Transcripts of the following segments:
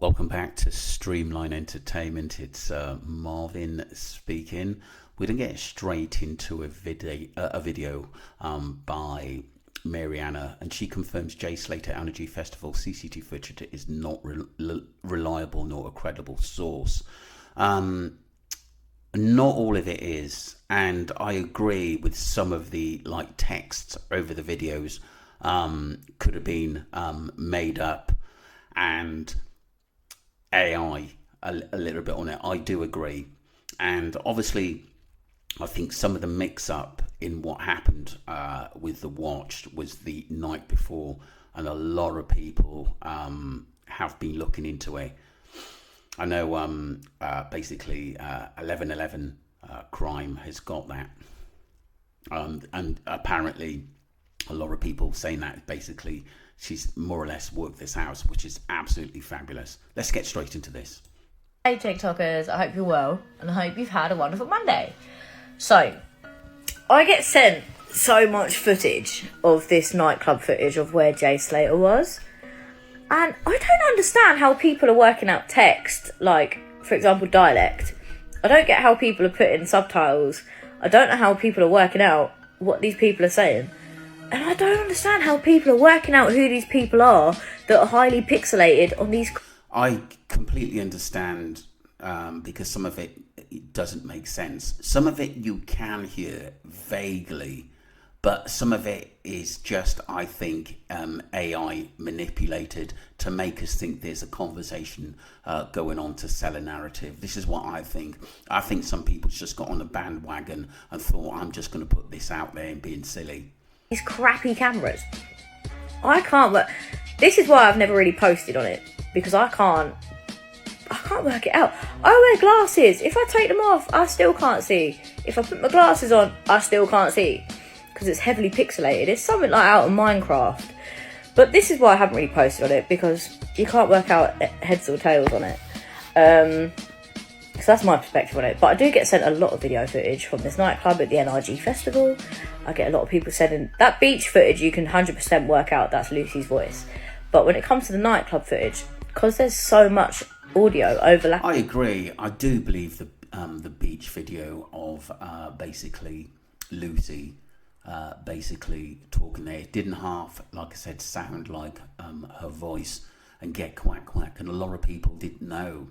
Welcome back to Streamline Entertainment. It's Marvin speaking. We're going to get straight into a video by Mariana, and she confirms Jay Slater Energy Festival CCTV footage is not reliable nor a credible source. Not all of it is, and I agree with some of the texts over the videos could have been made up and AI a little bit on it. I do agree, and obviously I think some of the mix up in what happened with the watch was the night before, and a lot of people have been looking into it. I know basically 1111 crime has got that, and apparently a lot of people saying that basically she's more or less worked this out, which is absolutely fabulous. Let's get straight into this. Hey TikTokers, I hope you're well and I hope you've had a wonderful Monday. So, I get sent so much footage of this nightclub footage of where Jay Slater was, and I don't understand how people are working out text, like, for example, dialect. I don't get how people are putting subtitles. I don't know how people are working out what these people are saying. And I don't understand how people are working out who these people are that are highly pixelated on these. I completely understand because some of it doesn't make sense. Some of it you can hear vaguely, but some of it is just, I think, AI manipulated to make us think there's a conversation going on to sell a narrative. This is what I think. I think some people just got on the bandwagon and thought, I'm just going to put this out there and being silly. These crappy cameras. I can't work. This is why I've never really posted on it, because I can't work it out. I wear glasses. If I take them off, I still can't see. If I put my glasses on, I still can't see, because it's heavily pixelated. It's something like out of Minecraft. But this is why I haven't really posted on it, because you can't work out heads or tails on it. So that's my perspective on it. But I do get sent a lot of video footage from this nightclub at the NRG festival. I get a lot of people sending that beach footage. You can 100% work out that's Lucy's voice. But when it comes to the nightclub footage, because there's so much audio overlap. I agree. I do believe the beach video of basically Lucy basically talking there, it didn't half, like I said, sound like her voice and get quack quack, and a lot of people didn't know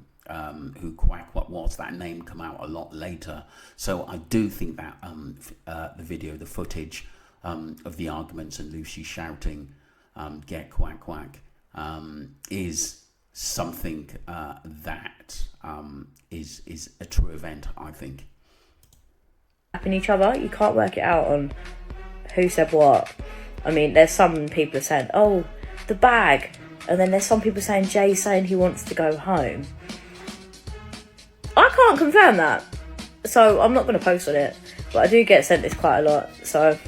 who Quack what was. That name come out a lot later. So I do think that the video, the footage of the arguments and Lucy shouting get quack quack is something that is a true event, I think. In each other, you can't work it out on who said what. I mean, there's some people are saying, oh, the bag, and then there's some people saying Jay saying he wants to go home. I can't confirm that, so I'm not going to post on it, but I do get sent this quite a lot, so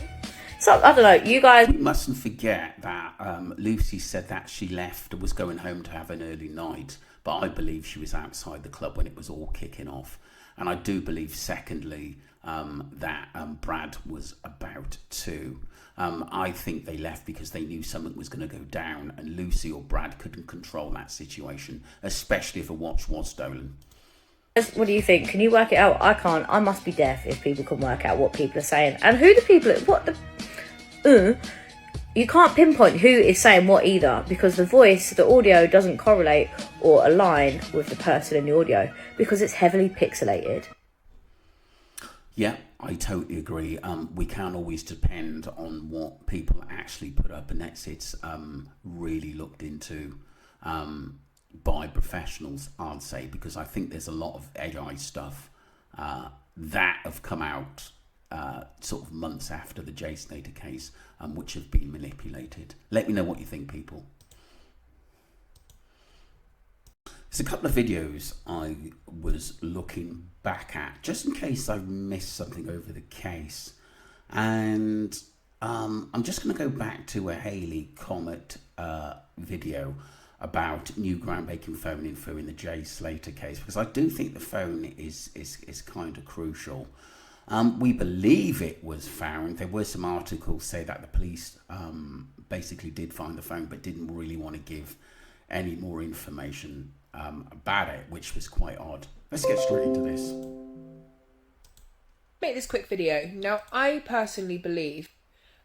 I don't know, you guys. We mustn't forget that Lucy said that she left, was going home to have an early night, but I believe she was outside the club when it was all kicking off. And I do believe, secondly, that Brad was about to. I think they left because they knew something was going to go down, and Lucy or Brad couldn't control that situation, especially if a watch was stolen. What do you think? Can you work it out? I can't. I must be deaf if people can work out what people are saying and who the people are, what the you can't pinpoint who is saying what either, because the voice, the audio doesn't correlate or align with the person in the audio because it's heavily pixelated. Yeah, I totally agree. We can't always depend on what people actually put up, and it's really looked into by professionals, I'd say, because I think there's a lot of AI stuff that have come out sort of months after the Jay Slater case, which have been manipulated. Let me know what you think, people. There's a couple of videos I was looking back at, just in case I missed something over the case. And I'm just going to go back to a Haley Comet video about new groundbreaking phone info in the Jay Slater case, because I do think the phone is kind of crucial. We believe it was found. There were some articles say that the police basically did find the phone, but didn't really want to give any more information about it, which was quite odd. Let's get straight into this. Make this quick video. Now, I personally believe,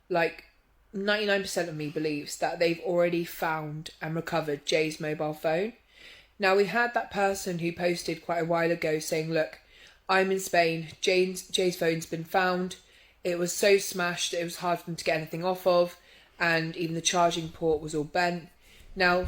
like 99% of me believes, that they've already found and recovered Jay's mobile phone. Now, we had that person who posted quite a while ago saying, look, I'm in Spain, Jay's phone's been found. It was so smashed that it was hard for them to get anything off of, and even the charging port was all bent. Now,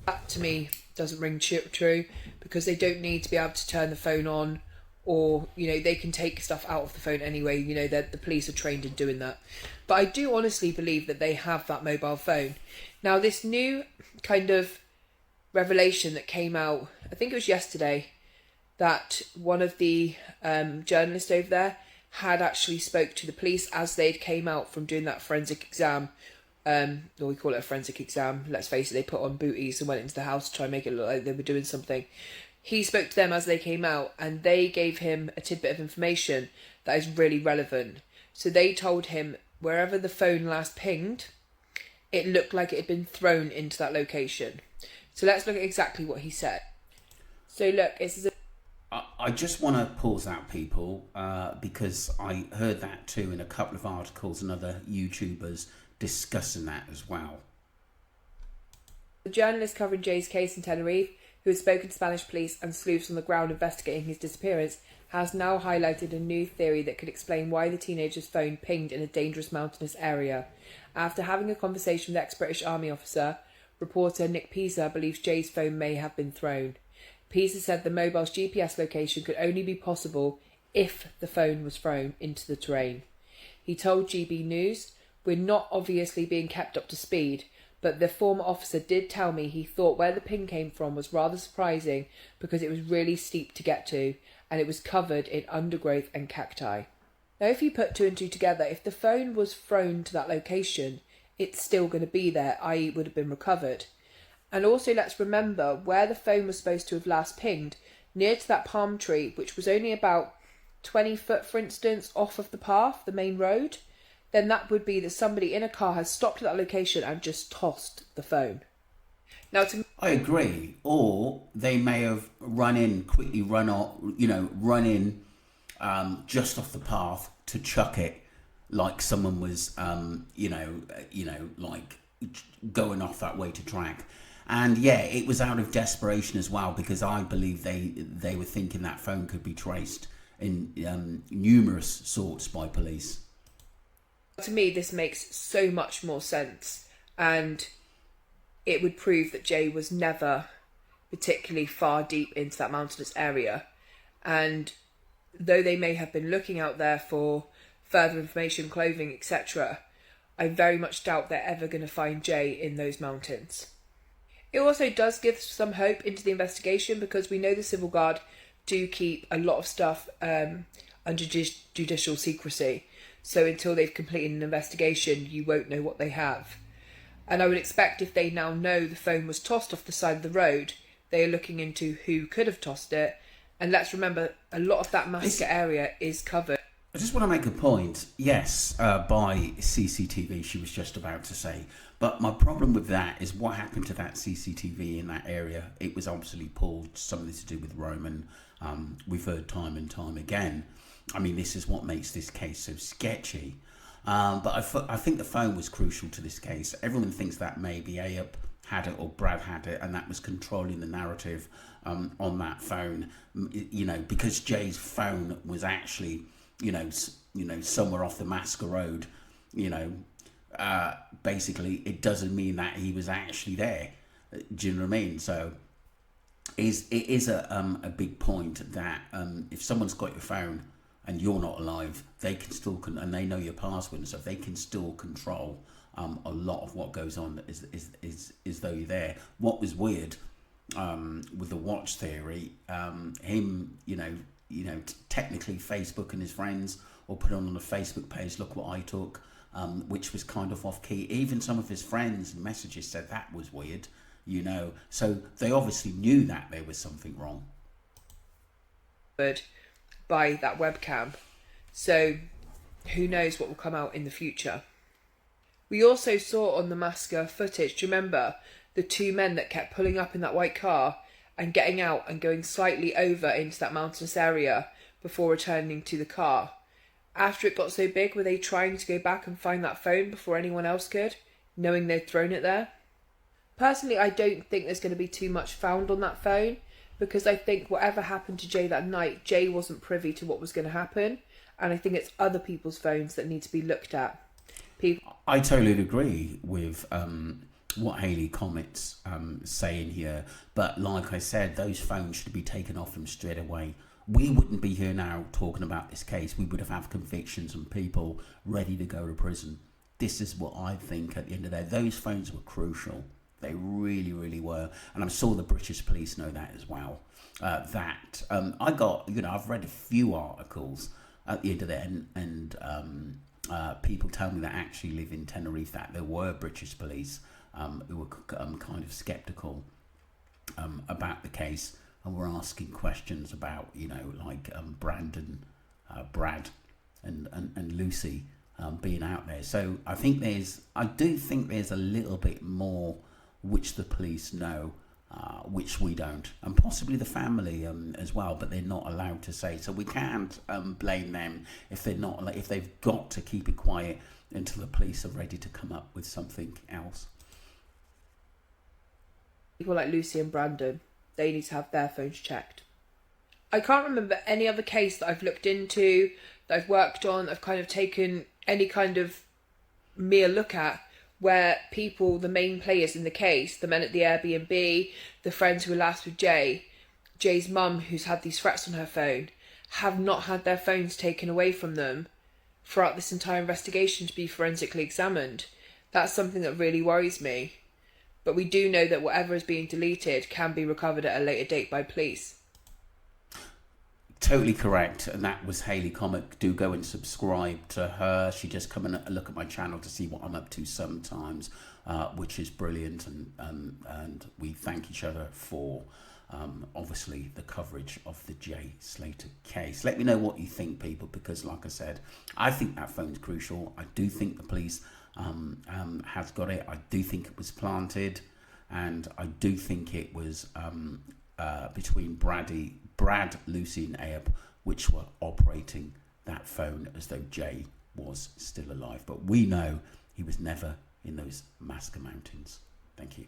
that to me doesn't ring true, because they don't need to be able to turn the phone on, or, you know, they can take stuff out of the phone anyway. You know, the police are trained in doing that. But I do honestly believe that they have that mobile phone. Now, this new kind of revelation that came out, I think it was yesterday, that one of the journalists over there had actually spoke to the police as they'd came out from doing that forensic exam. Or we call it a forensic exam. Let's face it, they put on booties and went into the house to try and make it look like they were doing something. He spoke to them as they came out, and they gave him a tidbit of information that is really relevant. So they told him wherever the phone last pinged, it looked like it had been thrown into that location. So let's look at exactly what he said. So look, I just want to pause that, people, because I heard that too in a couple of articles and other YouTubers discussing that as well. The journalist covering Jay's case in Tenerife, who has spoken to Spanish police and sleuths on the ground investigating his disappearance, has now highlighted a new theory that could explain why the teenager's phone pinged in a dangerous mountainous area. After having a conversation with ex-British Army officer, reporter Nick Pisa believes Jay's phone may have been thrown. Pisa said the mobile's GPS location could only be possible if the phone was thrown into the terrain. He told GB News, "We're not obviously being kept up to speed, but the former officer did tell me he thought where the ping came from was rather surprising because it was really steep to get to, and it was covered in undergrowth and cacti." Now, if you put two and two together, if the phone was thrown to that location, it's still going to be there, i.e. it would have been recovered. And also, let's remember where the phone was supposed to have last pinged, near to that palm tree, which was only about 20 foot, for instance, off of the path, the main road. Then that would be that somebody in a car has stopped at that location and just tossed the phone. Now, I agree. Or they may have quickly run in just off the path to chuck it, like someone was, like going off that way to track. And yeah, it was out of desperation as well, because I believe they were thinking that phone could be traced in numerous sorts by police. to me, this makes so much more sense, and it would prove that Jay was never particularly far deep into that mountainous area. And though they may have been looking out there for further information, clothing, etc., I very much doubt they're ever going to find Jay in those mountains. It also does give some hope into the investigation, because we know the Civil Guard do keep a lot of stuff under judicial secrecy. So until they've completed an investigation, you won't know what they have. And I would expect if they now know the phone was tossed off the side of the road, they are looking into who could have tossed it. And let's remember, a lot of that massacre area is covered. I just want to make a point. Yes, by CCTV, she was just about to say. But my problem with that is what happened to that CCTV in that area. It was obviously pulled, something to do with Roman. We've heard time and time again. I mean, this is what makes this case so sketchy. But I think the phone was crucial to this case. Everyone thinks that maybe Ayup had it or Brad had it, and that was controlling the narrative on that phone. You know, because Jay's phone was actually, somewhere off the Masker Road. Basically, it doesn't mean that he was actually there. Do you know what I mean? So, it is a big point that if someone's got your phone and you're not alive, they can still and they know your password and stuff. They can still control a lot of what goes on is though you're there. What was weird with the watch theory, him, technically Facebook and his friends, or put on a Facebook page, look what I took, which was kind of off key. Even some of his friends and messages said that was weird, So they obviously knew that there was something wrong. By that webcam. So who knows what will come out in the future. We also saw on the massacre footage, do you remember the two men that kept pulling up in that white car and getting out and going slightly over into that mountainous area before returning to the car. After it got so big, were they trying to go back and find that phone before anyone else could, knowing they'd thrown it there? Personally, I don't think there's going to be too much found on that phone, because I think whatever happened to Jay that night, Jay wasn't privy to what was going to happen, and I think it's other people's phones that need to be looked at. I totally agree with what Hayley Comet's saying here, but like I said, those phones should be taken off him straight away. We wouldn't be here now talking about this case. We would have had convictions and people ready to go to prison. This is what I think at the end of the day. Those phones were crucial. They really, really were. And I'm sure the British police know that as well. I got, I've read a few articles at the end of the day, and people tell me that actually live in Tenerife that there were British police who were kind of sceptical about the case, and were asking questions about, Brandon, Brad, and Lucy being out there. So I do think there's a little bit more which the police know, which we don't, and possibly the family as well, but they're not allowed to say. So we can't blame them if they've got to keep it quiet until the police are ready to come up with something else. People like Lucy and Brandon, they need to have their phones checked. I can't remember any other case that I've looked into, that I've worked on, I've kind of taken any kind of mere look at, where people, the main players in the case, the men at the Airbnb, the friends who were last with Jay, Jay's mum who's had these threats on her phone, have not had their phones taken away from them throughout this entire investigation to be forensically examined. That's something that really worries me. But we do know that whatever is being deleted can be recovered at a later date by police. Totally correct, and that was Hayley Comet. Do go and subscribe to her. She just come and look at my channel to see what I'm up to sometimes, which is brilliant, and we thank each other for obviously the coverage of the Jay Slater case. Let me know what you think, people, because like I said, I think that phone's crucial. I do think the police has got it. I do think it was planted, and I do think it was between Brad, Lucy and Abe, which were operating that phone as though Jay was still alive. But we know he was never in those Masca Mountains. Thank you.